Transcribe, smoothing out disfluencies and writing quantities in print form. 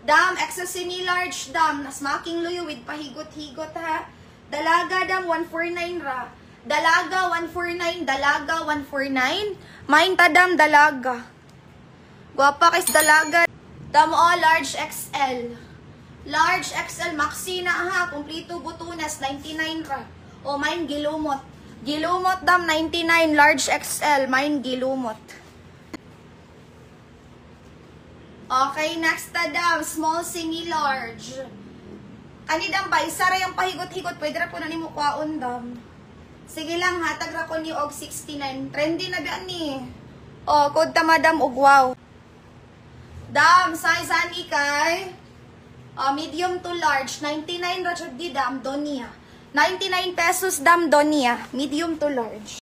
Dam, extra semi-large dam. Nasmaking luyo with pahigot-higot ha. Dalaga dam, 149 ra. Dalaga, 149. Dalaga, 149. Mainta dam, dalaga. Guwapa kais dalaga. Dam o, large XL. Large XL, maxi na ha. Kumplito butunas, 99 ra. O, main gilumot. Gilumot dam, 99. Large XL, main gilumot. Okay, next na dam, small semi-large. Kanidam ba, isa ra yung pahigot-higot, pwede ra po na ni mo kwaon dam. Sige lang, hatag ra ko ni og 69. Trendy na ba ni? O, kod ta madam og wow. Dam, size ani kay medium to large, 99 ra jud di dam, Donia. 99 pesos dam, Donia, medium to large.